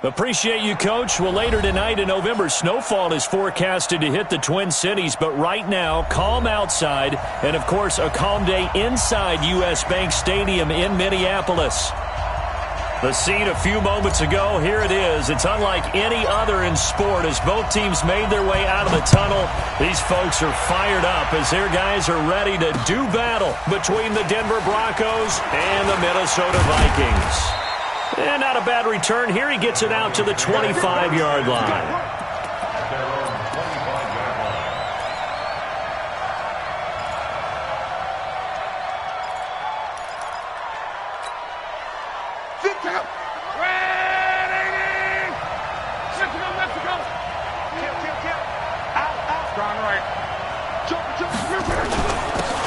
Appreciate you, Coach. Well, later tonight, a November snowfall is forecasted to hit the Twin Cities, but right now, calm outside, and, of course, a calm day inside U.S. Bank Stadium in Minneapolis. The scene a few moments ago, here it is. It's unlike any other in sport as both teams made their way out of the tunnel. These folks are fired up as their guys are ready to do battle between the Denver Broncos and the Minnesota Vikings. And not a bad return here. He gets it out to the 25-yard line.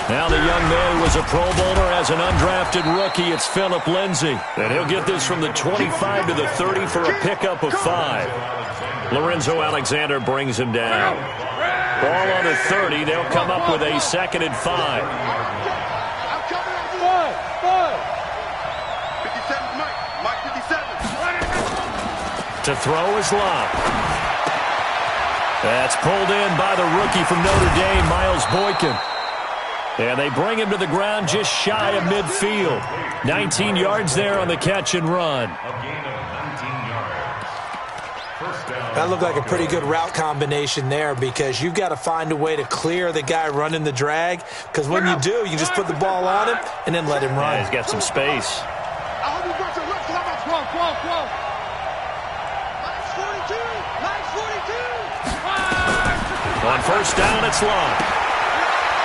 Now the young man was a Pro Bowler as an undrafted rookie. It's Phillip Lindsay. And he'll get this from the 25 to the 30 for a pickup of 5. Lorenzo Alexander brings him down. Ball on the 30. They'll come up with a 2nd and 5. To throw is Locke. That's pulled in by the rookie from Notre Dame, Miles Boykin. And they bring him to the ground just shy of midfield. 19 yards there on the catch and run. That looked like a pretty good route combination there because you've got to find a way to clear the guy running the drag, because when you do, you just put the ball on him and then let him run. Yeah, he's got some space. On first down, it's Locke.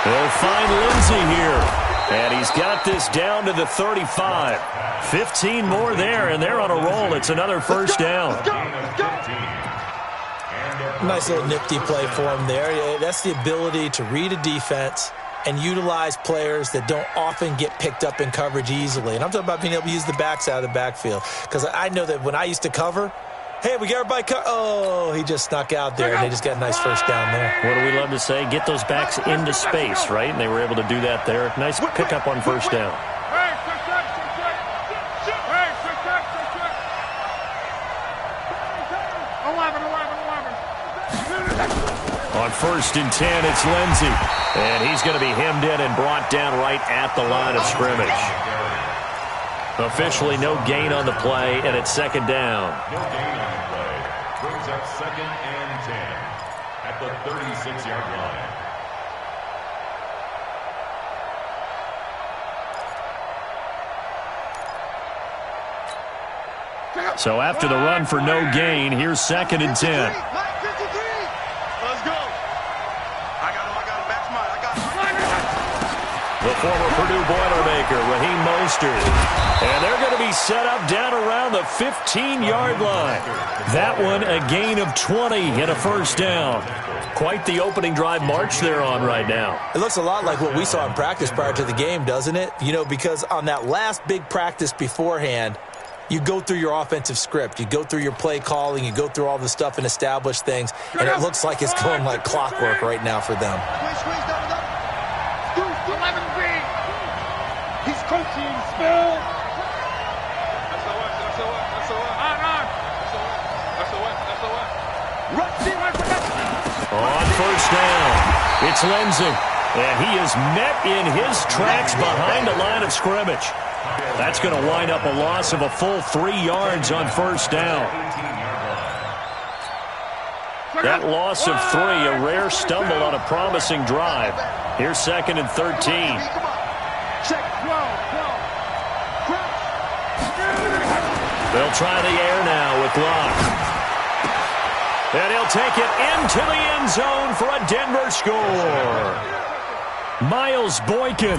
They'll find Lindsay here. And he's got this down to the 35. 15 more there, and they're on a roll. It's another first down. Nice little nifty play for him there. That's the ability to read a defense and utilize players that don't often get picked up in coverage easily. And I'm talking about being able to use the backs out of the backfield. Because I know that when I used to cover, hey, we got everybody oh, he just snuck out there, and they just got a nice first down there. What do we love to say? Get those backs into space, right? And they were able to do that there. Nice pickup on first down. On 1st and 10, it's Lindsay. And he's going to be hemmed in and brought down right at the line of scrimmage. Officially no gain on the play, and it's 2nd down. No gain on the play. Brings up 2nd and 10 at the 36-yard line. So after the run for no gain, here's 2nd and 10. The former Purdue Boilermaker, Raheem Mostert. And they're going to be set up down around the 15-yard line. That one a gain of 20 and a first down. Quite the opening drive march they're on right now. It looks a lot like what we saw in practice prior to the game, doesn't it? You know, because on that last big practice beforehand, you go through your offensive script. You go through your play calling. You go through all the stuff and establish things. And it looks like it's going like clockwork right now for them. He's coaching still. On first down, it's Lindsay. And he is met in his tracks behind the line of scrimmage. That's going to wind up a loss of a full 3 yards on first down. That loss of 3, a rare stumble on a promising drive. Here's 2nd and 13. They'll try the air now with Locke. And he'll take it into the end zone for a Denver score. Miles Boykin,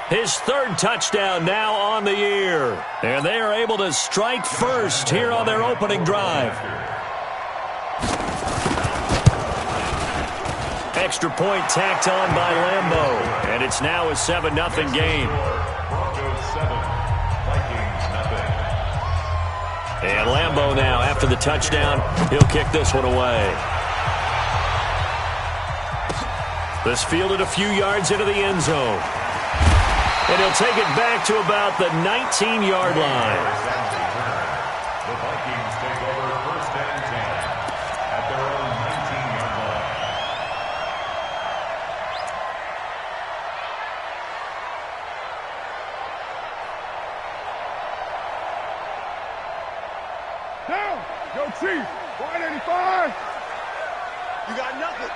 his 3rd touchdown now on the year. And they are able to strike first here on their opening drive. Extra point tacked on by Lambeau. And it's now a 7-0 game. Broncos 7, Vikings nothing. And Lambeau now, after the touchdown, he'll kick this one away. This fielded a few yards into the end zone. And he'll take it back to about the 19-yard line. The Vikings take over Yo, Chief, 185. You got nothing.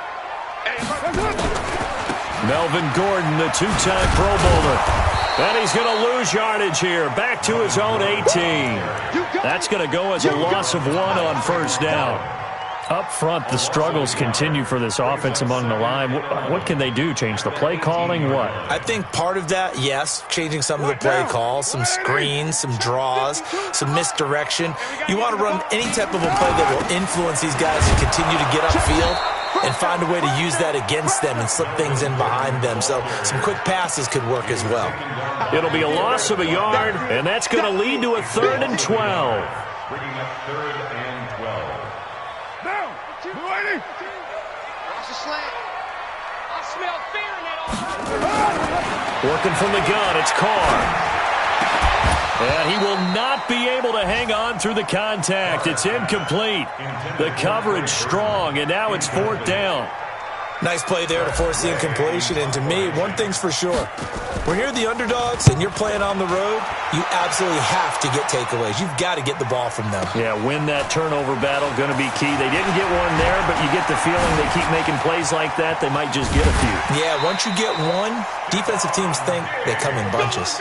Melvin Gordon, the two-time Pro Bowler. And he's going to lose yardage here. Back to his own 18. That's going to go as a loss of 1 on first down. Up front, the struggles continue for this offense among the line. What can they do? Change the play calling? What? I think part of that, yes, changing some of the play calls, some screens, some draws, some misdirection. You want to run any type of a play that will influence these guys to continue to get upfield and find a way to use that against them and slip things in behind them. So some quick passes could work as well. It'll be a loss of a yard, and that's going to lead to a 3rd and 12. Bringing up 3rd and 12. Down. 280. Watch the slant. I smell fear in that offense. Working from the gun, it's Carr. And he will not be able to hang on through the contact. It's incomplete. The coverage strong, and now it's 4th down. Nice play there to force the incompletion. And to me, one thing's for sure. When you're the underdogs and you're playing on the road, you absolutely have to get takeaways. You've got to get the ball from them. Yeah, win that turnover battle, going to be key. They didn't get one there, but you get the feeling they keep making plays like that, they might just get a few. Yeah, once you get one, defensive teams think they come in bunches.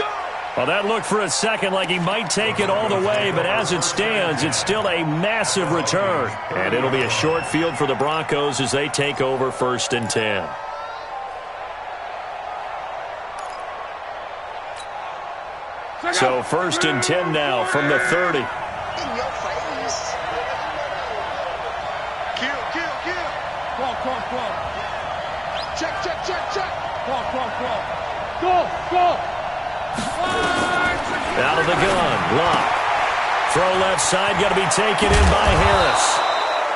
Well, that looked for a second like he might take it all the way, but as it stands, it's still a massive return. And it'll be a short field for the Broncos as they take over 1st and 10. So 1st and 10 now from the 30. In your face. Kill. Call. Check. Call. Out of the gun, Locke. Throw left side, got to be taken in by Harris.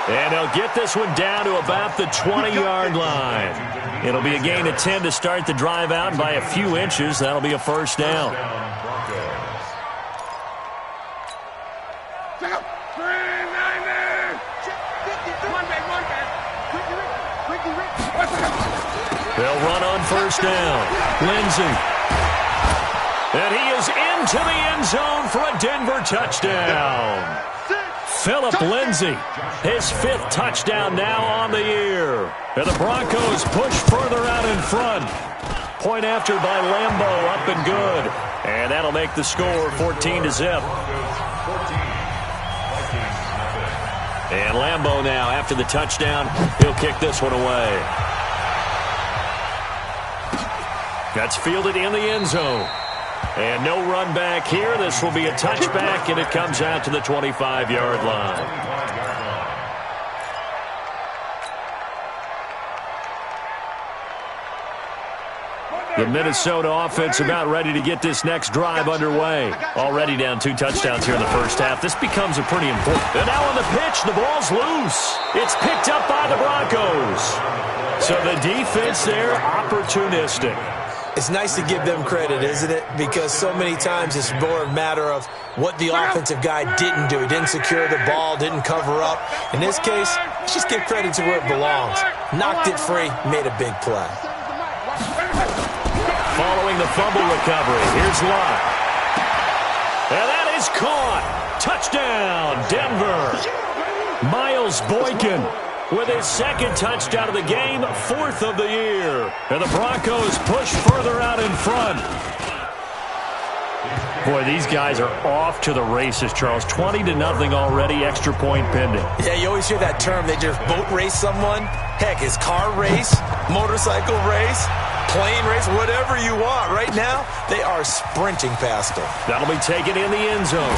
And he'll get this one down to about the 20-yard line. It'll be a gain of 10 to start the drive out, and by a few inches, that'll be a 1st down. They'll run on 1st down. Lindsey. And he is into the end zone for a Denver touchdown. Phillip Lindsay, his 5th touchdown now on the year. And the Broncos push further out in front. Point after by Lambo, up and good. And that'll make the score 14-0. And Lambo now, after the touchdown, he'll kick this one away. That's fielded in the end zone. And no run back here. This will be a touchback, and it comes out to the 25-yard line. The Minnesota offense about ready to get this next drive underway. Already down 2 touchdowns here in the first half. This becomes a pretty important. And now on the pitch, the ball's loose. It's picked up by the Broncos. So the defense there, opportunistic. It's nice to give them credit, isn't it? Because so many times it's more a matter of what the offensive guy didn't do. He didn't secure the ball, didn't cover up. In this case, let's just give credit to where it belongs. Knocked it free, made a big play. Following the fumble recovery, here's Locke. And that is caught. Touchdown, Denver. Miles Boykin with his 2nd touchdown of the game, 4th of the year. And the Broncos push further out in front. Boy, these guys are off to the races, Charles. 20-0 already, extra point pending. Yeah, you always hear that term. They just boat race someone. Heck, it's car race, motorcycle race, plane race, whatever you want. Right now, they are sprinting past them. That'll be taken in the end zone.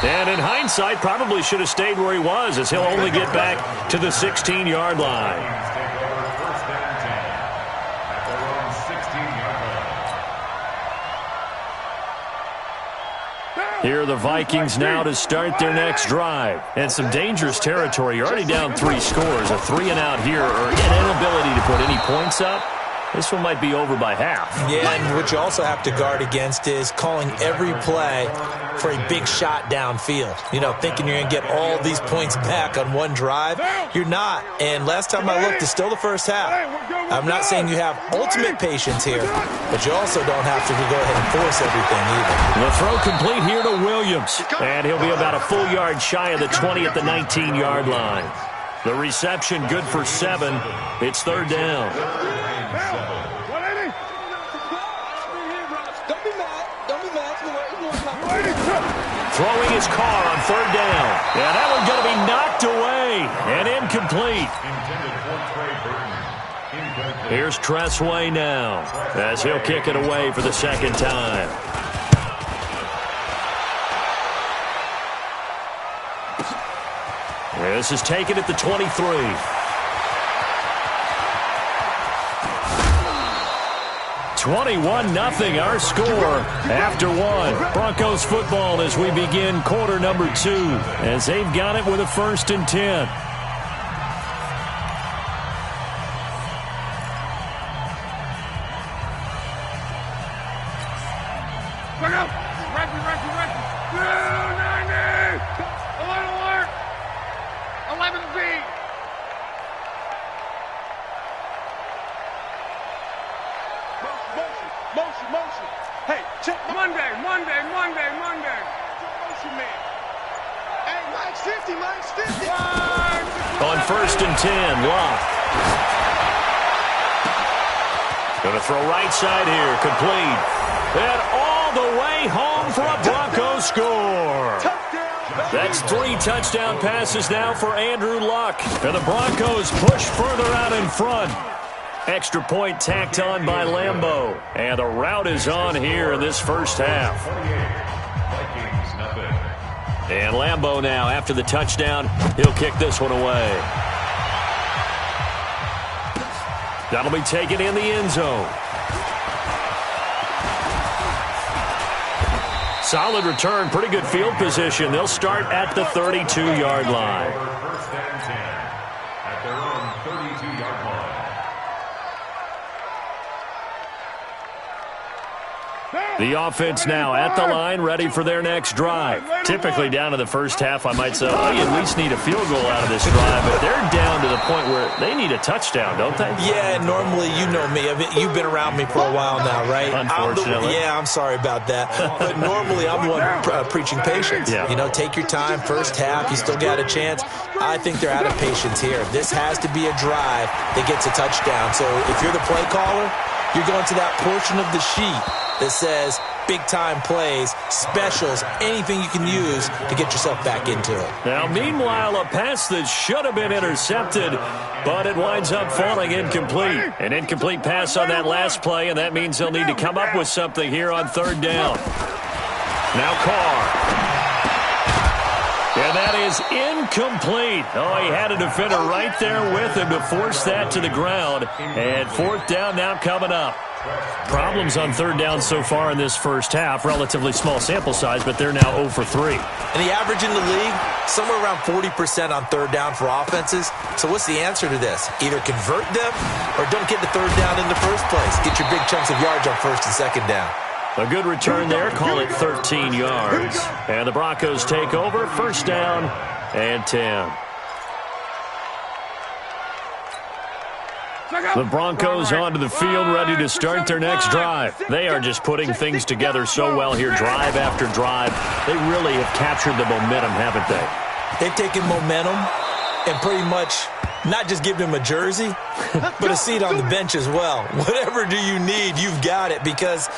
And in hindsight, probably should have stayed where he was, as he'll only get back to the 16-yard line. Here are the Vikings now to start their next drive. And some dangerous territory. You're already down 3 scores. A 3-and-out here, or an inability to put any points up. This one might be over by half. Yeah, and what you also have to guard against is calling every play for a big shot downfield. You know, thinking you're going to get all these points back on one drive. You're not. And last time I looked, it's still the first half. I'm not saying you have ultimate patience here, but you also don't have to go ahead and force everything either. The throw complete here to Williams. And he'll be about a full yard shy of the 20 at the 19-yard line. The reception good for 7. It's third down. Throwing his car on third down. And that one's going to be knocked away and incomplete. Here's Tressway now as he'll kick it away for the second time. This is taken at the 23. 21-0 our score after one. Broncos football as we begin quarter number 2 as they've got it with a 1st and 10. Look out! Reggie! 290! Alert! 11Z! Motion. Hey, check. Monday. Motion, man. Hey, Mike's 50. On 1st and 10, Locke. Going to throw right side here, complete. And all the way home for a Broncos score. That's 3 touchdown passes now for Andrew Luck. And the Broncos push further out in front. Extra point tacked on by Lambeau. And the route is on here in this first half. And Lambeau now, after the touchdown, he'll kick this one away. That'll be taken in the end zone. Solid return, pretty good field position. They'll start at the 32-yard line. First and 10 at their own 32-yard line. The offense now at the line, ready for their next drive. Typically down to the first half, I might say, oh, you at least need a field goal out of this drive, but they're down to the point where they need a touchdown, don't they? Yeah, normally, you know me. I mean, you've been around me for a while now, right? Unfortunately. I'm sorry about that. But normally, I'm the one preaching patience. Yeah. You know, take your time. First half, you still got a chance. I think they're out of patience here. This has to be a drive that gets a touchdown. So if you're the play caller, you're going to that portion of the sheet that says big-time plays, specials, anything you can use to get yourself back into it. Now, meanwhile, a pass that should have been intercepted, but it winds up falling incomplete. An incomplete pass on that last play, and that means they'll need to come up with something here on third down. Now Carr. And that is incomplete. Oh, he had a defender right there with him to force that to the ground. And fourth down now coming up. Problems on third down so far in this first half. Relatively small sample size, but they're now 0 for 3. And the average in the league, somewhere around 40% on third down for offenses. So what's the answer to this? Either convert them or don't get the third down in the first place. Get your big chunks of yards on first and second down. A good return there. Call it 13 yards. And the Broncos take over. First down and 10. The Broncos onto the field, ready to start their next drive. They are just putting things together so well here, drive after drive. They really have captured the momentum, haven't they? They've taken momentum and pretty much not just given him a jersey, but a seat on the bench as well. Whatever do you need, you've got it, because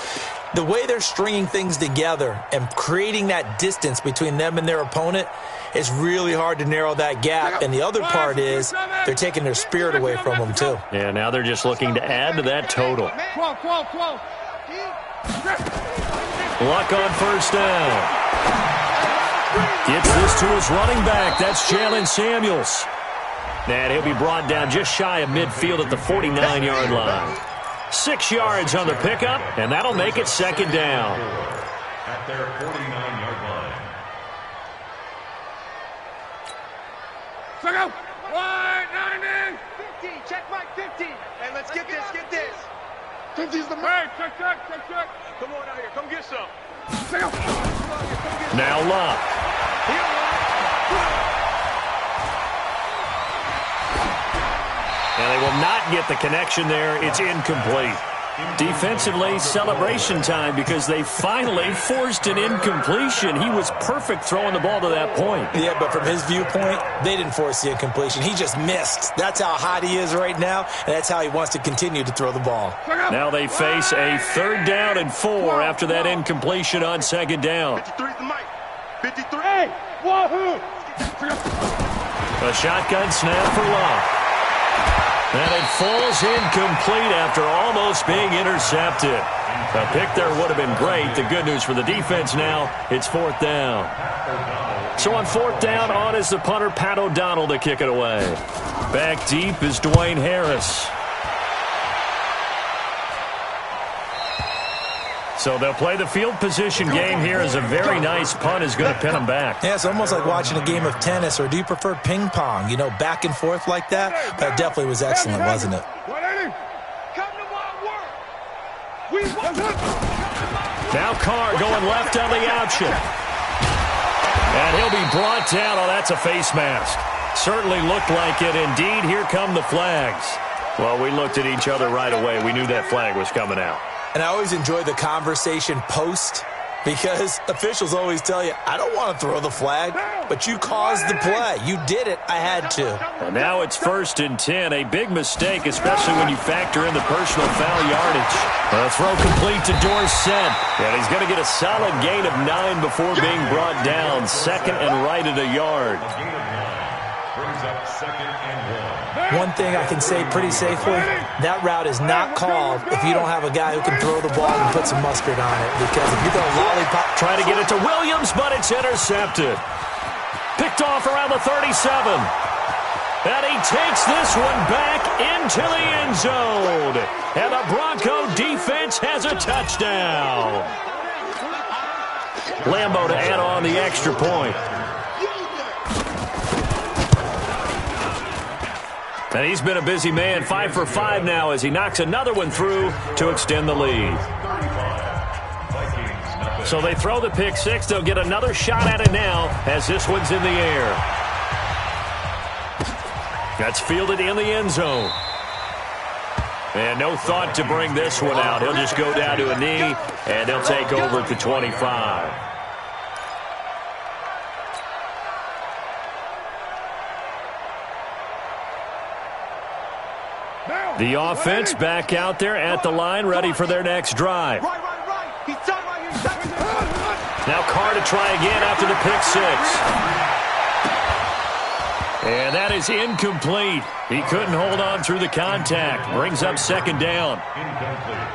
the way they're stringing things together and creating that distance between them and their opponent, it's really hard to narrow that gap. And the other part is they're taking their spirit away from them, too. Yeah, now they're just looking to add to that total. 12. Luck on first down. Gets this to his running back. That's Jalen Samuels. And he'll be brought down just shy of midfield at the 49-yard line. 6 yards on the pickup, and that'll make it second down. At their 49-yard line. Go! 190! 50, check Mike, 50. Hey, let's get this. Kenji's the man. Check. Come on out here. Come get some. Now Love. And they will not get the connection there. It's incomplete. Defensively, celebration time because they finally forced an incompletion. He was perfect throwing the ball to that point. Yeah, but from his viewpoint, they didn't force the incompletion. He just missed. That's how hot he is right now, and that's how he wants to continue to throw the ball. Now they face a 3rd down and 4 after that incompletion on 2nd down. 53's the mic. 53. Hey, wahoo! A shotgun snap for Love. And it falls incomplete after almost being intercepted. A pick there would have been great. The good news for the defense now, it's 4th down. So on 4th down, on is the punter, Pat O'Donnell, to kick it away. Back deep is Dwayne Harris. So they'll play the field position game here as a very nice punt is going to pin them back. Yeah, it's almost like watching a game of tennis, or do you prefer ping pong? You know, back and forth like that? That definitely was excellent, wasn't it? Come to my work. We want Now Carr going left on the option. And he'll be brought down. Oh, that's a face mask. Certainly looked like it. Indeed, here come the flags. Well, we looked at each other right away. We knew that flag was coming out. And I always enjoy the conversation post, because officials always tell you, I don't want to throw the flag, but you caused the play. You did it. I had to. And now it's 1st and 10. A big mistake, especially when you factor in the personal foul yardage. A throw complete to Dorsett. And he's going to get a solid gain of 9 before being brought down. 2nd and right at a yard. Brings up 2nd and 1. One thing I can say pretty safely, that route is not called if you don't have a guy who can throw the ball and put some mustard on it. Because if you're going to lollipop... Trying to get it to Williams, but it's intercepted. Picked off around the 37. And he takes this one back into the end zone. And the Bronco defense has a touchdown. Lambo to add on the extra point. And he's been a busy man, 5 for 5 now as he knocks another one through to extend the lead. So they throw the pick 6. They'll get another shot at it now as this one's in the air. That's fielded in the end zone. And no thought to bring this one out. He'll just go down to a knee, and they'll take over at the 25. The offense back out there at the line, ready for their next drive. Right. He's done right here. Now Carr to try again after the pick 6. And that is incomplete. He couldn't hold on through the contact. Brings up 2nd down.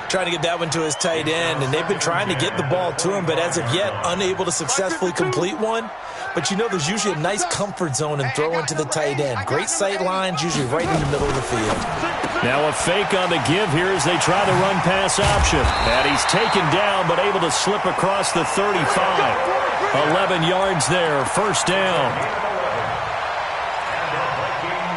Trying to get that one to his tight end, and they've been trying to get the ball to him, but as of yet, unable to successfully complete one. But you know, there's usually a nice comfort zone in throwing to the tight end. Great sight lines, usually right in the middle of the field. Now a fake on the give here as they try the run-pass option. And he's taken down, but able to slip across the 35. 11 yards there, 1st down.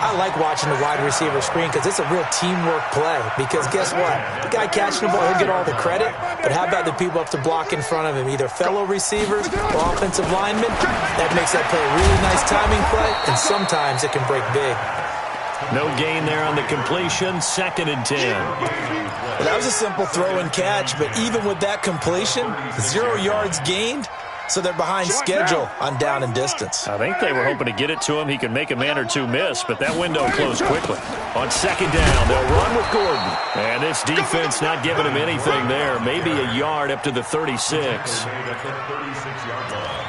I like watching the wide receiver screen because it's a real teamwork play. Because guess what? The guy catching the ball, he'll get all the credit. But how about the people up to block in front of him? Either fellow receivers or offensive linemen. That makes that play a really nice timing play. And sometimes it can break big. No gain there on the completion. 2nd and 10. Well, that was a simple throw and catch. But even with that completion, 0 yards gained. So they're behind schedule on down and distance. I think they were hoping to get it to him. He could make a man or two miss, but that window closed quickly. On 2nd down, they'll run with Gordon. And this defense not giving him anything there. Maybe a yard up to the 36.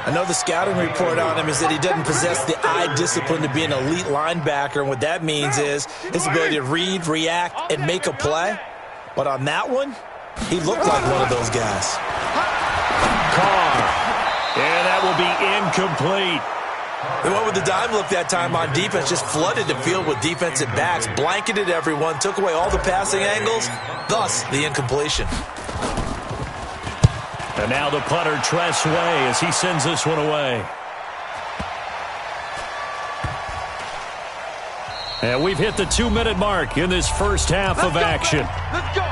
I know the scouting report on him is that he doesn't possess the eye discipline to be an elite linebacker. And what that means is his ability to read, react, and make a play. But on that one, he looked like one of those guys. Carr. And that will be incomplete. They went with the dime look that time on defense, just flooded the field with defensive backs, blanketed everyone, took away all the passing angles, thus the incompletion. And now the punter, Tress Way, as he sends this one away. And we've hit the 2-minute mark in this first half of action. Let's go.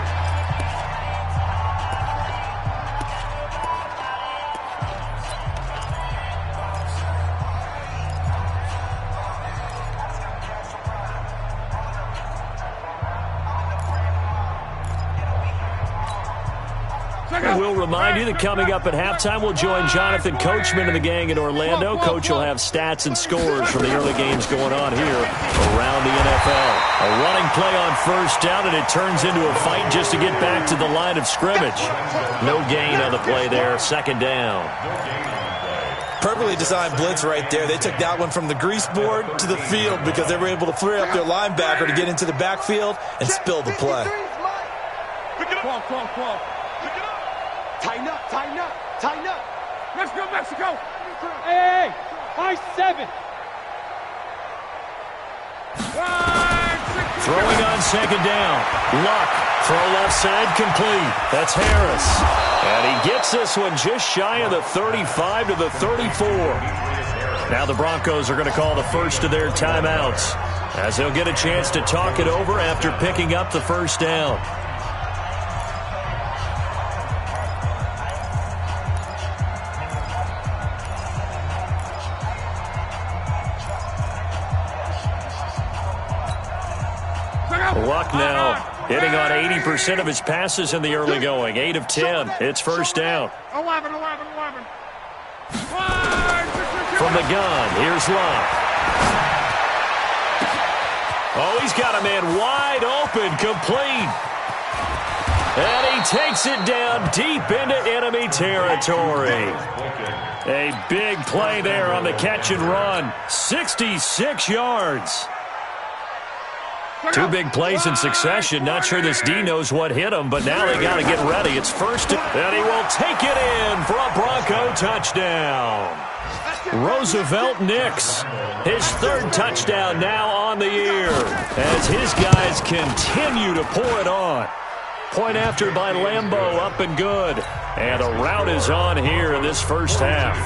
And we'll remind you that coming up at halftime, we'll join Jonathan Coachman and the gang in Orlando. Coach will have stats and scores from the early games going on here around the NFL. A running play on first down, and it turns into a fight just to get back to the line of scrimmage. No gain on the play there, second down. Perfectly designed blitz right there. They took that one from the grease board to the field because they were able to free up their linebacker to get into the backfield and spill the play. Tighten up, tighten up, tighten up. Let's go, Mexico. Hey, 5-7. Throwing on second down. Luck. Throw left side complete. That's Harris. And he gets this one just shy of the 35 to the 34. Now the Broncos are going to call the first of their timeouts as they'll get a chance to talk it over after picking up the first down. Luck now hitting on 80% of his passes in the early going. 8 of 10. It's first down. 11. From the gun, here's Luck. Oh, he's got a man wide open, complete. And he takes it down deep into enemy territory. A big play there on the catch and run. 66 yards. Two big plays in succession. Not sure this D knows what hit him, but now they got to get ready. It's first, and he will take it in for a Bronco touchdown. Roosevelt Nix, his third touchdown now on the year as his guys continue to pour it on. Point after by Lambeau, up and good. And the rout is on here in this first half.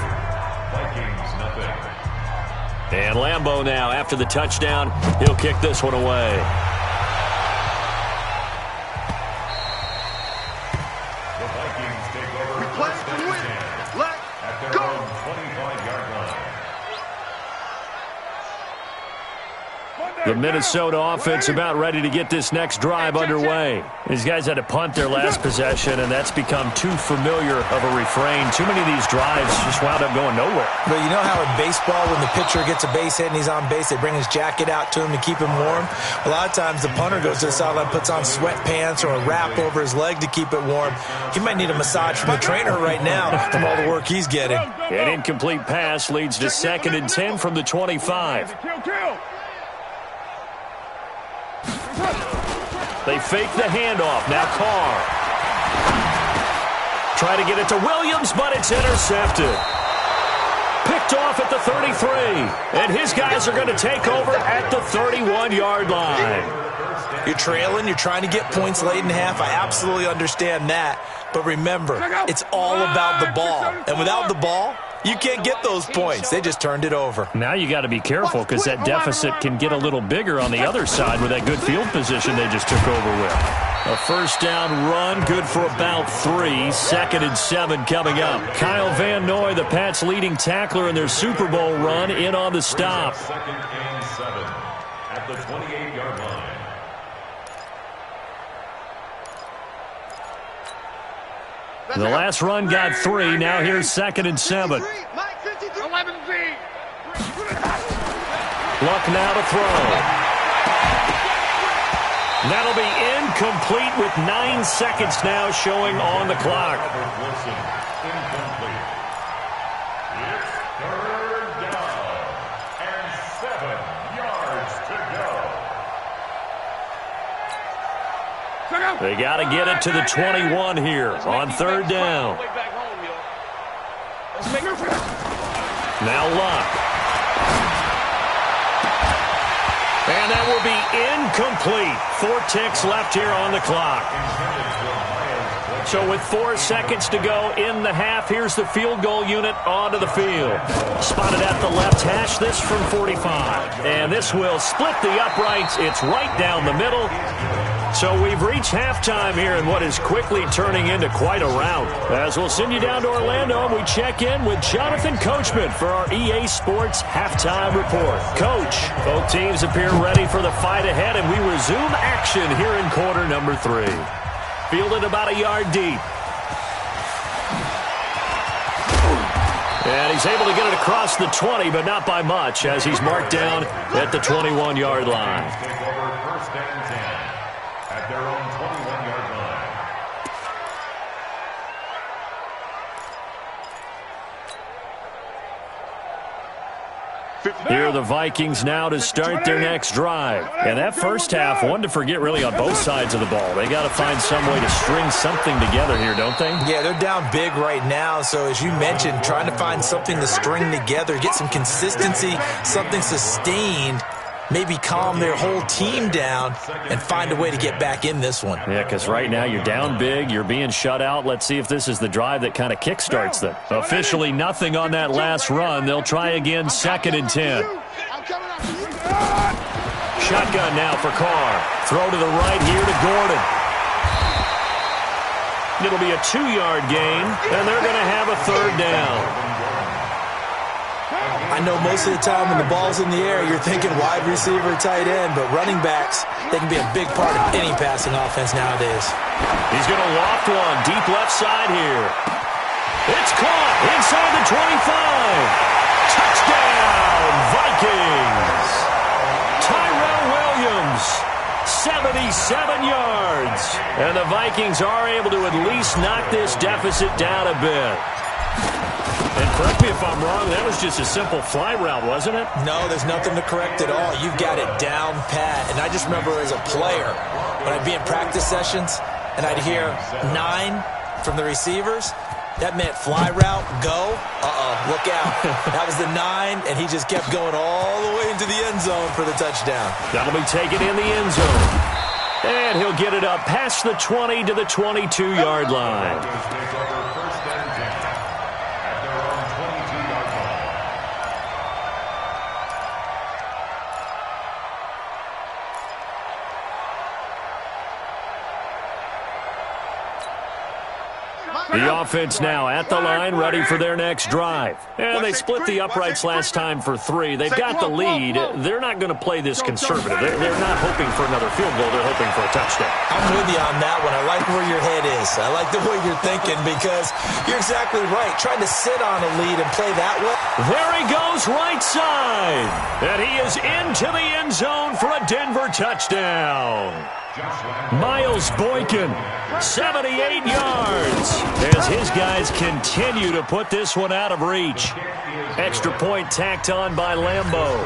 And Lambeau now, after the touchdown, he'll kick this one away. The Vikings take over first and 10 at their own 25-yard line. The Minnesota offense about ready to get this next drive underway. These guys had to punt their last possession, and that's become too familiar of a refrain. Too many of these drives just wound up going nowhere. But you know how in baseball, when the pitcher gets a base hit and he's on base, they bring his jacket out to him to keep him warm? A lot of times the punter goes to the sideline, puts on sweatpants or a wrap over his leg to keep it warm. He might need a massage from the trainer right now from all the work he's getting. An incomplete pass leads to 2nd and 10 from the 25. They fake the handoff. Now Carr. Try to get it to Williams, but it's intercepted. Picked off at the 33. And his guys are going to take over at the 31-yard line. You're trailing. You're trying to get points late in half. I absolutely understand that. But remember, it's all about the ball. And without the ball, you can't get those points. They just turned it over. Now you got to be careful because that deficit can get a little bigger on the other side with that good field position they just took over with. A first down run, good for about 3. 2nd and 7 coming up. Kyle Van Noy, the Pats' leading tackler in their Super Bowl run, in on the stop. 2nd and 7 at the 28-yard line. The last run got 3. Now here's 2nd and 7. 11Z. Luck now to throw. That'll be incomplete with 9 seconds now showing on the clock. Wilson, incomplete. It's 3rd down and 7 yards to go. They got to get it to the 21 here on 3rd down. Now Luck. And that will be incomplete. 4 ticks left here on the clock. So with 4 seconds to go in the half, here's the field goal unit onto the field. Spotted at the left hash, this from 45. And this will split the uprights. It's right down the middle. So we've reached halftime here in what is quickly turning into quite a rout. As we'll send you down to Orlando and we check in with Jonathan Coachman for our EA Sports Halftime Report. Coach, both teams appear ready for the fight ahead, and we resume action here in quarter number 3. Fielded about a yard deep. And he's able to get it across the 20, but not by much, as he's marked down at the 21-yard line. Take over first and 10 at their own 21-yard line. Here are the Vikings now to start their next drive. And that first half, one to forget really on both sides of the ball. They got to find some way to string something together here, don't they? Yeah, they're down big right now. So as you mentioned, trying to find something to string together, get some consistency, something sustained, maybe calm their whole team down and find a way to get back in this one. Yeah, because right now you're down big, you're being shut out. Let's see if this is the drive that kind of kickstarts them. Officially nothing on that last run. They'll try again, 2nd and 10. Shotgun now for Carr. Throw to the right here to Gordon. It'll be a 2-yard gain, and they're going to have a 3rd down. I know most of the time when the ball's in the air, you're thinking wide receiver, tight end, but running backs, they can be a big part of any passing offense nowadays. He's going to loft one deep left side here. It's caught inside the 25. Touchdown, Vikings. Tyrell Williams, 77 yards. And the Vikings are able to at least knock this deficit down a bit. And correct me if I'm wrong, that was just a simple fly route, wasn't it? No, there's nothing to correct at all. You've got it down pat. And I just remember as a player, when I'd be in practice sessions and I'd hear 9 from the receivers, that meant fly route, go, look out. That was the 9, and he just kept going all the way into the end zone for the touchdown. That'll be taken in the end zone. And he'll get it up past the 20 to the 22-yard line. The offense now at the line, ready for their next drive. And they split the uprights last time for 3. They've got the lead. They're not going to play this conservative. They're not hoping for another field goal. They're hoping for a touchdown. I'm with you on that one. I like where your head is. I like the way you're thinking because you're exactly right. Trying to sit on a lead and play that way. There he goes right side. And he is into the end zone for a Denver touchdown. Miles Boykin, 78 yards, as his guys continue to put this one out of reach. Extra point tacked on by Lambeau,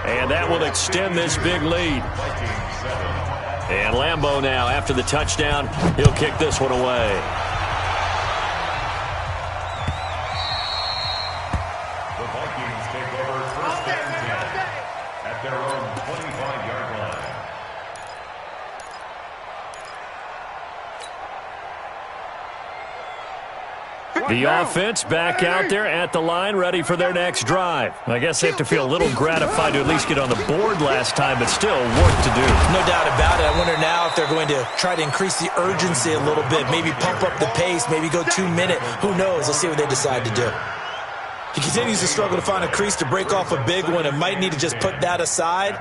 and that will extend this big lead. And Lambeau now, after the touchdown, he'll kick this one away. The Vikings take over first and 10 at their own 25-yard line. The offense back out there at the line, ready for their next drive. I guess they have to feel a little gratified to at least get on the board last time, but still work to do. No doubt about it. I wonder now if they're going to try to increase the urgency a little bit, maybe pump up the pace, maybe go 2-minute. Who knows? Let's see what they decide to do. He continues to struggle to find a crease to break off a big one and might need to just put that aside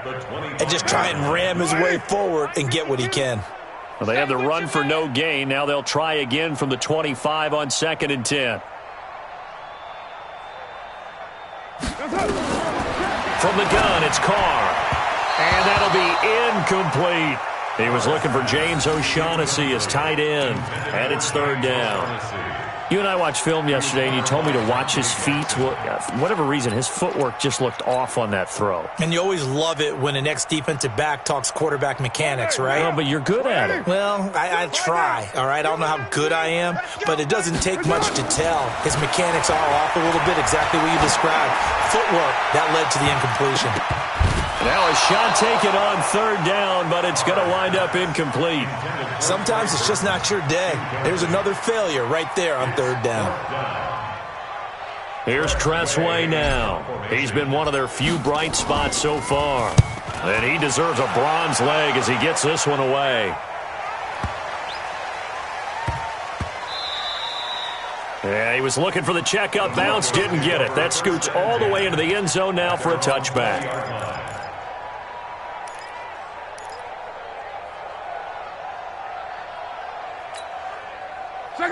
and just try and ram his way forward and get what he can. Well, they have the run for no gain. Now they'll try again from the 25 on 2nd and 10. From the gun, it's Carr. And that'll be incomplete. He was looking for James O'Shaughnessy as tight end. And it's 3rd down. You and I watched film yesterday, and you told me to watch his feet. Well, for whatever reason, his footwork just looked off on that throw. And you always love it when an ex-defensive back talks quarterback mechanics, right? Well, but you're good at it. Well, I try, all right? I don't know how good I am, but it doesn't take much to tell. His mechanics are off a little bit, exactly what you described. Footwork, that led to the incompletion. Now a shot taken on 3rd down, but it's going to wind up incomplete. Sometimes it's just not your day. There's another failure right there on 3rd down. Here's Tressway now. He's been one of their few bright spots so far. And he deserves a bronze leg as he gets this one away. Yeah, he was looking for the checkup bounce, didn't get it. That scoots all the way into the end zone now for a touchback.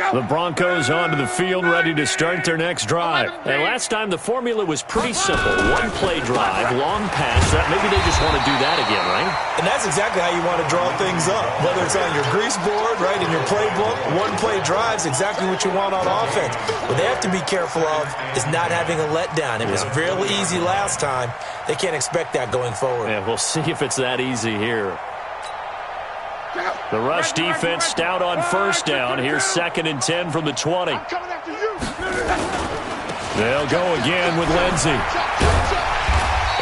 The Broncos onto the field, ready to start their next drive. And last time, the formula was pretty simple. One-play drive, long pass. Maybe they just want to do that again, right? And that's exactly how you want to draw things up. Whether it's on your grease board, right, in your playbook, one-play drive's exactly what you want on offense. What they have to be careful of is not having a letdown. It was real easy last time. They can't expect that going forward. Yeah, we'll see if it's that easy here. The rush defense stout on first down. Here's 2nd and 10 from the 20. They'll go again with Lindsey.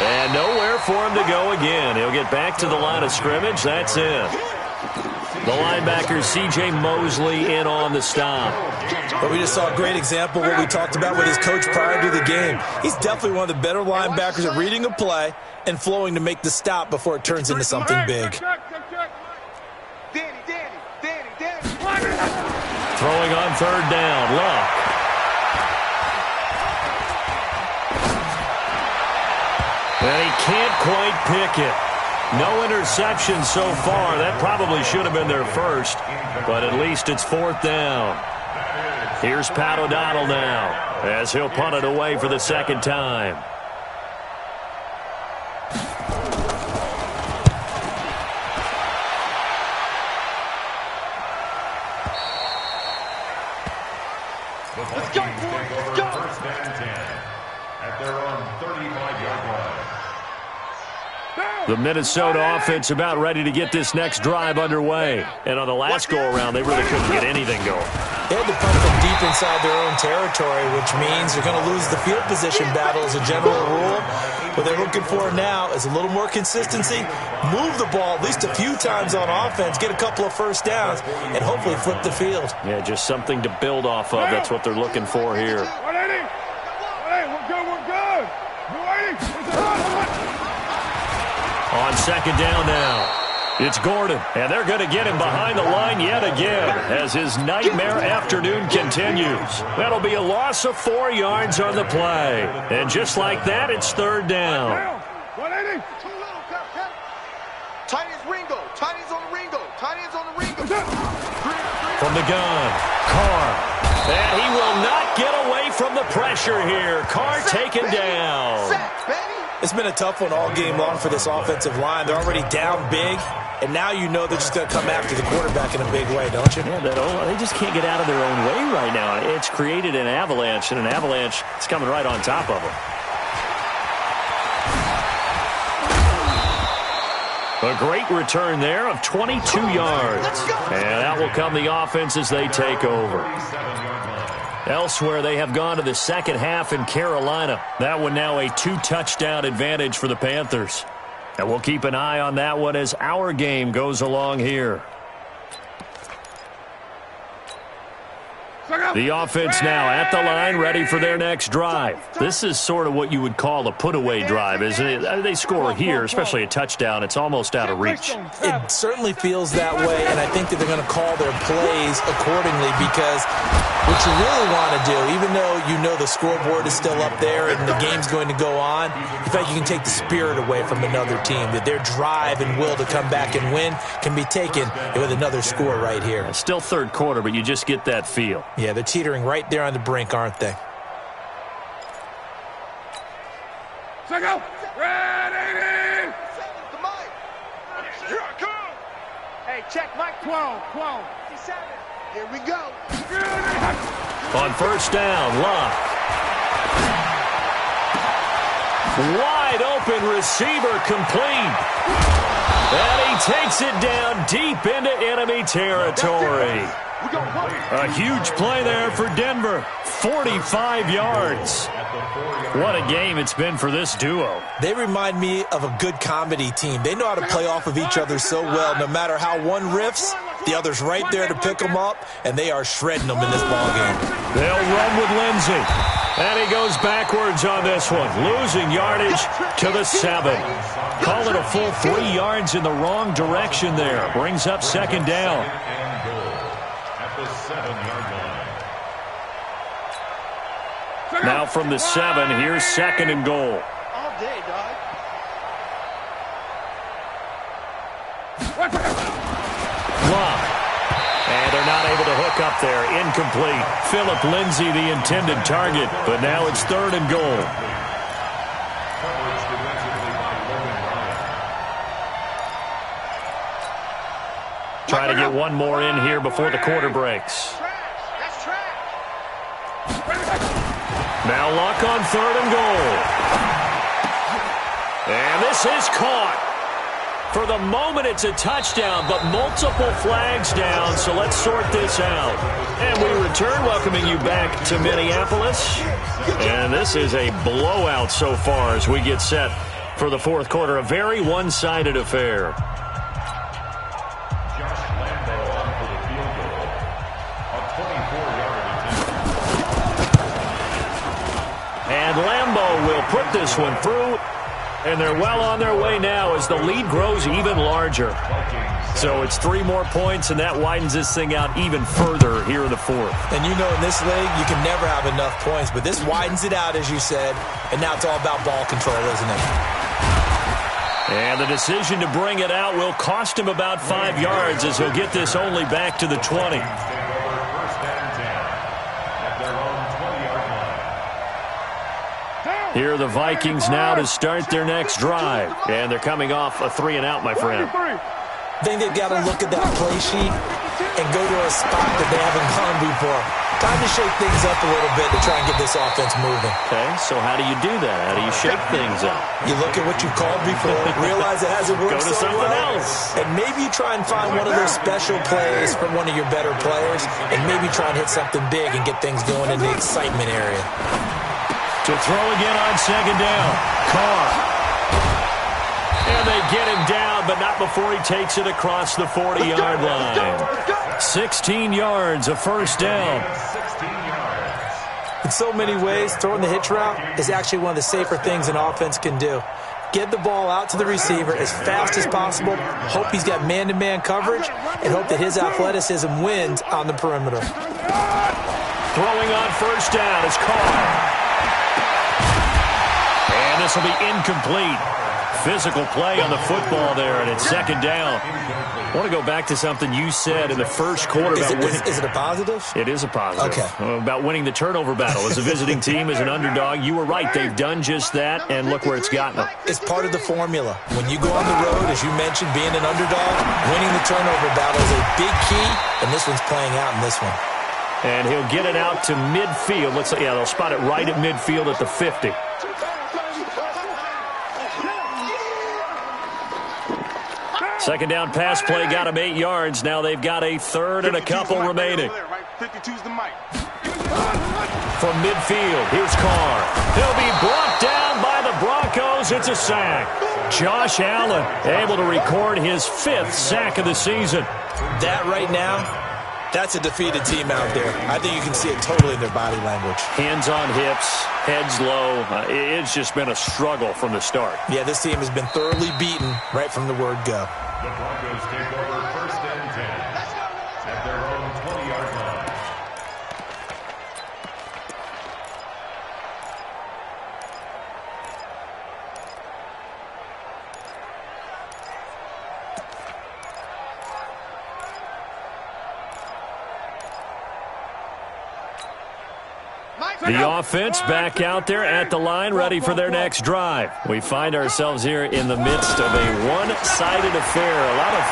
And nowhere for him to go again. He'll get back to the line of scrimmage. That's it. The linebacker, C.J. Mosley, in on the stop. But we just saw a great example of what we talked about with his coach prior to the game. He's definitely one of the better linebackers at reading a play and flowing to make the stop before it turns into something big. Throwing on 3rd down, Luck. And he can't quite pick it. No interception so far. That probably should have been their first, but at least it's 4th down. Here's Pat O'Donnell now, as he'll punt it away for the 2nd time. Let's go, boys. Let's go. 1st and 10 at their own 35-yard line. The Minnesota offense about ready to get this next drive underway. And on the last go-around, they really couldn't get anything going. They had to punt from deep inside their own territory, which means they're going to lose the field position battle as a general rule. What they're looking for now is a little more consistency, move the ball at least a few times on offense, get a couple of first downs, and hopefully flip the field. Yeah, just something to build off of. That's what they're looking for here. On 2nd down now, it's Gordon, and they're going to get him behind the line yet again as his nightmare afternoon continues. That'll be a loss of 4 yards on the play. And just like that, it's 3rd down. Tight ends Ringo. Tight ends on the Ringo. Tight ends on the Ringo. From the gun, Carr. And he will not get away from the pressure here. Carr taken down. It's been a tough one all game long for this offensive line. They're already down big, and now you know they're just going to come after the quarterback in a big way, don't you? Yeah, they just can't get out of their own way right now. It's created an avalanche, and an avalanche is coming right on top of them. A great return there of 22 yards. And out will come the offense as they take over. Elsewhere, they have gone to the 2nd half in Carolina. That one now a 2-touchdown advantage for the Panthers. And we'll keep an eye on that one as our game goes along here. The offense now at the line, ready for their next drive. This is sort of what you would call a put-away drive, isn't it? They score here, especially a touchdown. It's almost out of reach. It certainly feels that way, and I think that they're going to call their plays accordingly because what you really want to do, even though you know the scoreboard is still up there and the game's going to go on, in fact, you can take the spirit away from another team, that their drive and will to come back and win can be taken with another score right here. It's still 3rd quarter, but you just get that feel. Yeah, they're teetering right there on the brink, aren't they? Go. Ready. Here I come. Hey, check Mike. 12. 57. Here we go. On 1st down, Luck. Wide open receiver complete. And he takes it down deep into enemy territory. A huge play there for Denver. 45 yards. What a game it's been for this duo. They remind me of a good comedy team. They know how to play off of each other so well. No matter how one riffs, the other's right there to pick them up, and they are shredding them in this ballgame. They'll run with Lindsey. And he goes backwards on this one, losing yardage to the 7. Call it a full 3 yards in the wrong direction there. Brings up 2nd down. At the 7-yard line. Now from the 7, here's 2nd and goal. All day, dog. Lock. And they're not able to hook up there. Incomplete. Philip Lindsay, the intended target, but now it's 3rd and goal. Coverage defensively by Logan Ryan. Try to get one more in here before the quarter breaks. That's trash. Now Luck on 3rd and goal. And this is caught. For the moment, it's a touchdown, but multiple flags down, so let's sort this out. And we return, welcoming you back to Minneapolis. And this is a blowout so far as we get set for the 4th quarter. A very one-sided affair. Josh Lambo on for the field goal. A 24-yard attempt. And Lambo will put this one through. And they're well on their way now as the lead grows even larger. So it's 3 more points, and that widens this thing out even further here in the 4th. And you know, in this league, you can never have enough points, but this widens it out, as you said, and now it's all about ball control, isn't it? And the decision to bring it out will cost him about 5 yards as he'll get this only back to the 20. Take over 1st and 10 at their own 20-yard line. Here are the Vikings now to start their next drive. And they're coming off a 3-and-out, my friend. I think they've got to look at that play sheet and go to a spot that they haven't gone before. Time to shake things up a little bit to try and get this offense moving. Okay, so how do you do that? How do you shake things up? You look at what you called before, realize it hasn't worked Go to so something well, else. and maybe you try and find one of those special plays from one of your better players, and maybe try and hit something big and get things going in the excitement area. To throw again on 2nd down. Carr. And they get him down, but not before he takes it across the 40-yard line. 16 yards, a 1st down. 16 yards. In so many ways, throwing the hitch route is actually one of the safer things an offense can do. Get the ball out to the receiver as fast as possible, hope he's got man-to-man coverage, and hope that his athleticism wins on the perimeter. Throwing on 1st down is Carr. And this will be incomplete. Physical play on the football there, and it's 2nd down. I want to go back to something you said in the 1st quarter about winning. Is it a positive? It is a positive. Okay. About winning the turnover battle as a visiting team, as an underdog. You were right. They've done just that, and look where it's gotten them. It's part of the formula. When you go on the road, as you mentioned, being an underdog, winning the turnover battle is a big key, and this one's playing out in this one. And he'll get it out to midfield. They'll spot it right at midfield at the 50. Second down pass play got him 8 yards. Now they've got a 3rd and a couple remaining. 52's the mic. From midfield, here's Carr. He'll be brought down by the Broncos. It's a sack. Josh Allen able to record his 5th sack of the season. That right now, that's a defeated team out there. I think you can see it totally in their body language. Hands on hips, heads low. It's just been a struggle from the start. Yeah, this team has been thoroughly beaten right from the word go. The Broncos take over 1st and 10 at their own 20-yard line. The offense back out there at the line, ready for their next drive. We find ourselves here in the midst of a one-sided affair. A lot of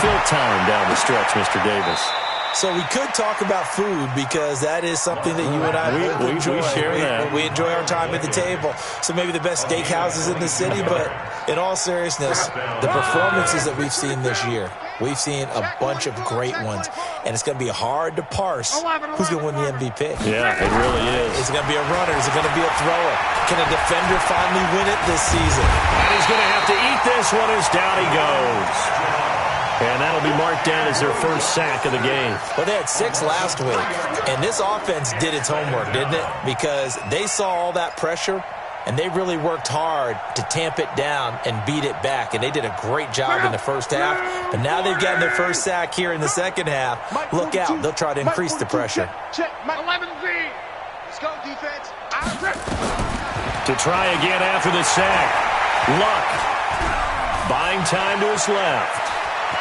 fill time down the stretch, Mr. Davis. So we could talk about food because that is something that you and I both enjoy. We share that. We enjoy our time at the table. So maybe the best steakhouses in the city, but in all seriousness, the performances that we've seen this year, we've seen a bunch of great ones. And it's going to be hard to parse who's going to win the MVP. Yeah, it really is. Is it going to be a runner? Is it going to be a thrower? Can a defender finally win it this season? And he's going to have to eat this one as down he goes. And that'll be marked down as their 1st sack of the game. Well, they had 6 last week, and this offense did its homework, didn't it? Because they saw all that pressure, and they really worked hard to tamp it down and beat it back, and they did a great job in the 1st half. But now they've gotten their 1st sack here in the 2nd half. Look out. They'll try to increase the pressure. Check. 11Z. Let's go, defense. To try again after the sack. Luck buying time to his left.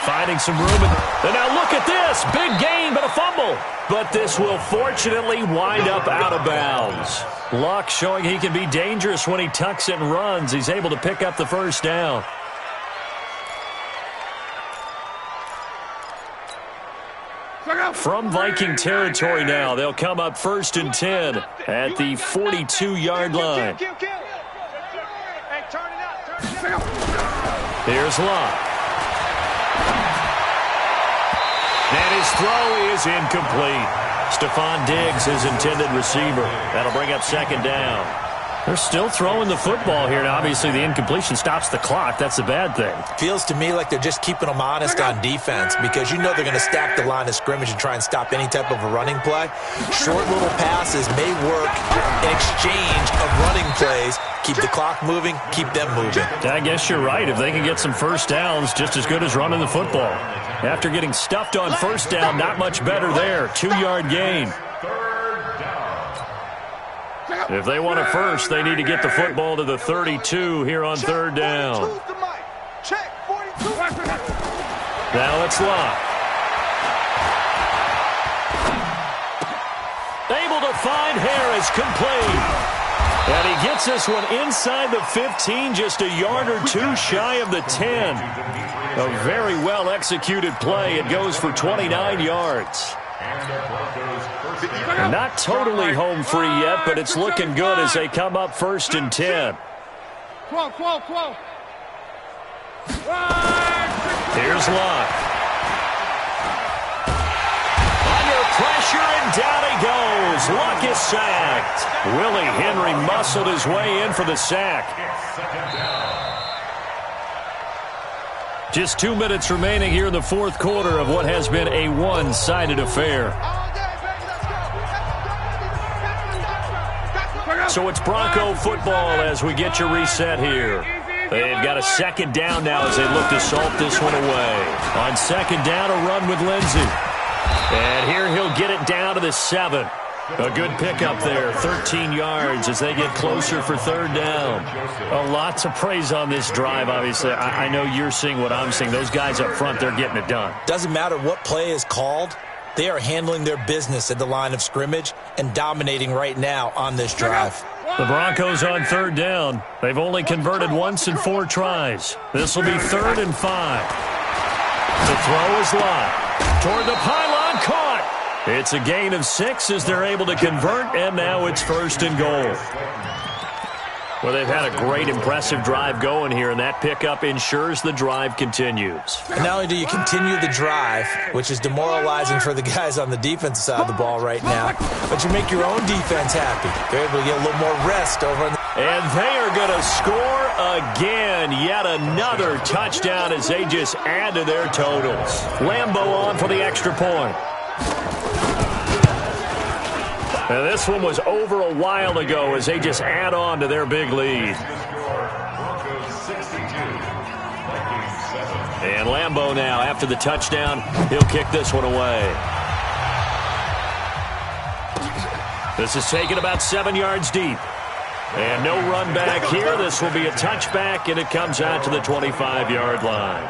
Finding some room. And now look at this. Big gain, but a fumble. But this will fortunately wind up out of bounds. Luck showing he can be dangerous when he tucks it and runs. He's able to pick up the first down. From Viking territory now, they'll come up 1st and 10 at the 42-yard line. Here's Luck. And his throw is incomplete. Stephon Diggs, his intended receiver. That'll bring up 2nd down. They're still throwing the football here. Now, obviously, the incompletion stops the clock. That's a bad thing. Feels to me like they're just keeping them honest on defense because you know they're going to stack the line of scrimmage and try and stop any type of a running play. Short little passes may work in exchange of running plays. Keep the clock moving, keep them moving. I guess you're right. If they can get some first downs, just as good as running the football. After getting stuffed on first down, not much better there. 2-yard gain. If they want a first, they need to get the football to the 32 here on 3rd down. Now it's Luck. Able to find Harris, complete. And he gets this one inside the 15, just a yard or two shy of the 10. A very well-executed play. It goes for 29 yards. Not totally home free yet, but it's looking good as they come up 1st and 10. Here's Luck. Under pressure, and down he goes. Luck is sacked. Willie Henry muscled his way in for the sack. Just 2 minutes remaining here in the 4th quarter of what has been a one-sided affair. So it's Bronco football as we get your reset here. They've got a 2nd down now as they look to salt this one away. On 2nd down, a run with Lindsey. And here he'll get it down to the 7. A good pickup there, 13 yards as they get closer for 3rd down. Lots of praise on this drive, obviously. I know you're seeing what I'm seeing. Those guys up front, they're getting it done. Doesn't matter what play is called. They are handling their business at the line of scrimmage and dominating right now on this drive. The Broncos on 3rd down. They've only converted once in 4 tries. This will be 3rd and 5. The throw is Luck. Toward the pylon, caught. It's a gain of 6 as they're able to convert, and now it's 1st and goal. Well, they've had a great, impressive drive going here, and that pickup ensures the drive continues. And not only do you continue the drive, which is demoralizing for the guys on the defensive side of the ball right now, but you make your own defense happy. They're able to get a little more rest over on the... And they are going to score again. Yet another touchdown as they just add to their totals. Lambeau on for the extra point. And this one was over a while ago as they just add on to their big lead. And Lambeau now, after the touchdown, he'll kick this one away. This is taken about 7 yards deep. And no run back here. This will be a touchback, and it comes out to the 25-yard line.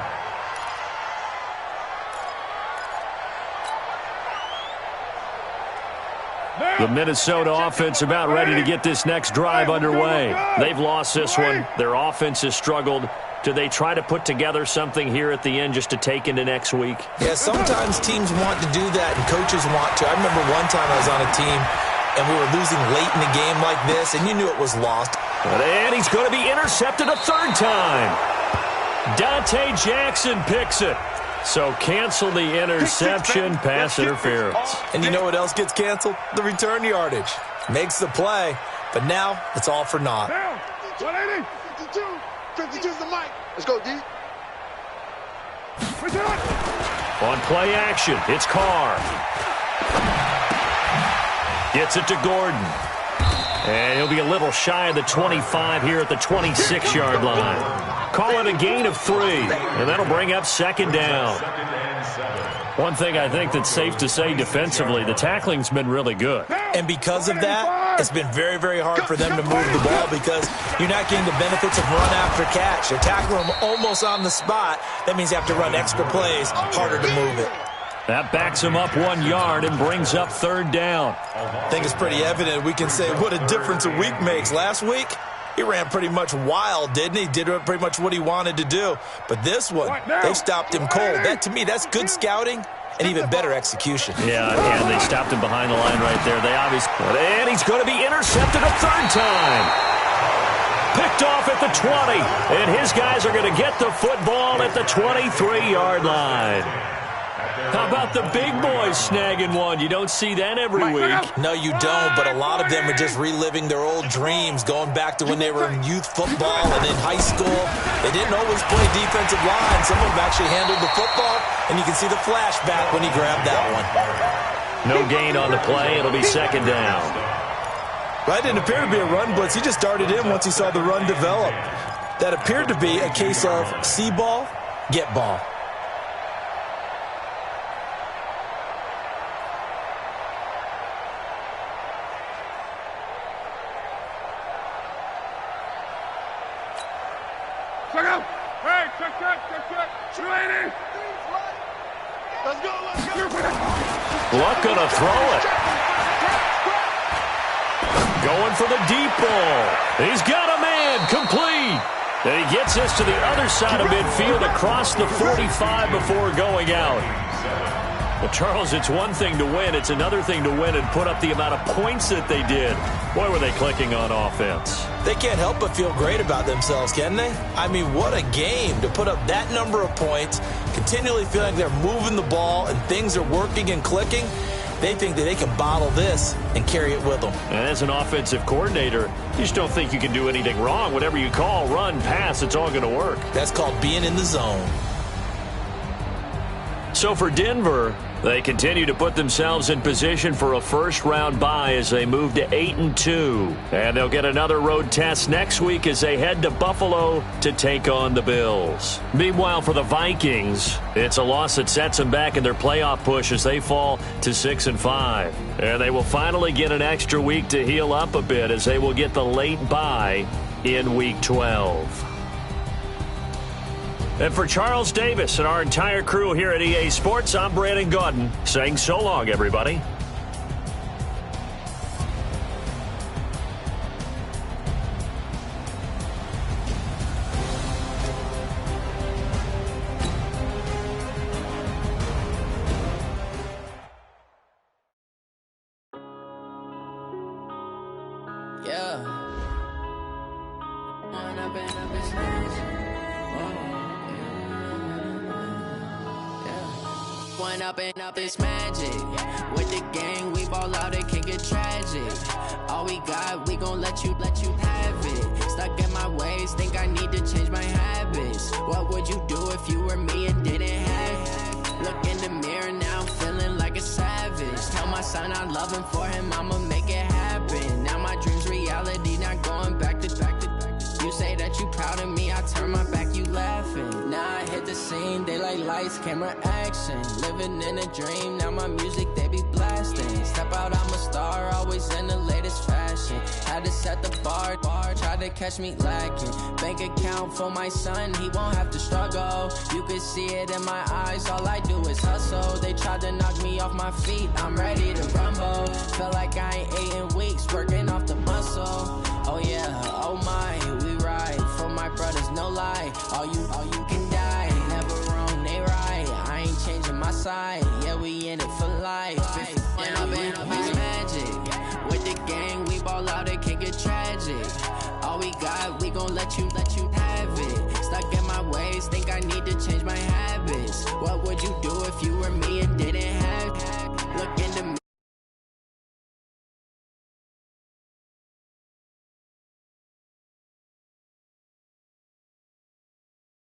The Minnesota offense about ready to get this next drive underway. They've lost this one. Their offense has struggled. Do they try to put together something here at the end just to take into next week? Yeah, sometimes teams want to do that and coaches want to. I remember one time I was on a team and we were losing late in the game like this and you knew it was lost. And he's going to be intercepted a 3rd time. Dante Jackson picks it. So cancel the interception, pass interference. And you know what else gets canceled? The return yardage. Makes the play, but now it's all for naught. 180. 52 is the mic. Let's go, D. On play action, it's Carr. Gets it to Gordon. And he'll be a little shy of the 25 here at the 26-yard line. call it a gain of 3, and that'll bring up second down. One thing I think that's safe to say defensively, the tackling's been really good. And because of that, it's been very, very hard for them to move the ball because you're not getting the benefits of run after catch. They're tackling them almost on the spot. That means you have to run extra plays, harder to move it. That backs him up 1 yard and brings up third down. I think it's pretty evident. We can say what a difference a week makes. Last week, he ran pretty much wild, didn't he? Did pretty much what he wanted to do. But this one, they stopped him cold. That, to me, that's good scouting and even better execution. Yeah, and they stopped him behind the line right there. They obviously, and he's going to be intercepted a third time. Picked off at the 20, and his guys are going to get the football at the 23-yard line. How about the big boys snagging one? You don't see that every week. No, you don't, but a lot of them are just reliving their old dreams, going back to when they were in youth football and in high school. They didn't always play defensive line. Some of them actually handled the football, and you can see the flashback when he grabbed that one. No gain on the play. It'll be second down. That didn't appear to be a run blitz. He just started in once he saw the run develop. That appeared to be a case of see ball, get ball. Luck gonna throw it. Going for the deep ball. He's got a man, complete. And he gets this to the other side of midfield across the 45 before going out. Well, Charles, it's one thing to win. It's another thing to win and put up the amount of points that they did. Boy, were they clicking on offense. They can't help but feel great about themselves, can they? I mean, what a game to put up that number of points, continually feeling like they're moving the ball and things are working and clicking. They think that they can bottle this and carry it with them. And as an offensive coordinator, you just don't think you can do anything wrong. Whatever you call, run, pass, it's all going to work. That's called being in the zone. So for Denver, they continue to put themselves in position for a first-round bye as they move to 8-2. And they'll get another road test next week as they head to Buffalo to take on the Bills. Meanwhile, for the Vikings, it's a loss that sets them back in their playoff push as they fall to 6-5. And they will finally get an extra week to heal up a bit as they will get the late bye in Week 12. And for Charles Davis and our entire crew here at EA Sports, I'm Brandon Gaudin saying so long, everybody. Up this magic with the gang, we ball out, it can get tragic. All we got, we gon' let you have it. Stuck in my ways, think I need to change my habits. What would you do if you were me and didn't have it? Look in the mirror now, I'm feeling like a savage. Tell my son I love him, for him I'ma make it happen. Now my dreams reality, not going back to back. You say that you proud of me, I turn my back, you laughing. Now I hit the scene, they like lights, camera, action. Living in a dream, now my music, they be blasting. Step out, I'm a star, always in the latest fashion. Had to set the bar, try to catch me lacking. Bank account for my son, he won't have to struggle. You can see it in my eyes, all I do is hustle. They tried to knock me off my feet, I'm ready to rumble. Feel like I ain't ate in weeks, working off the muscle. Oh yeah, oh my, we ride for my brothers, no lie. All you can die, never wrong, they right. I ain't changing my side, yeah, we in it for life. When I've been up is magic. With the gang, we ball out, it can get tragic. All we got, we gon' let you have it. Stuck in my ways, think I need to change my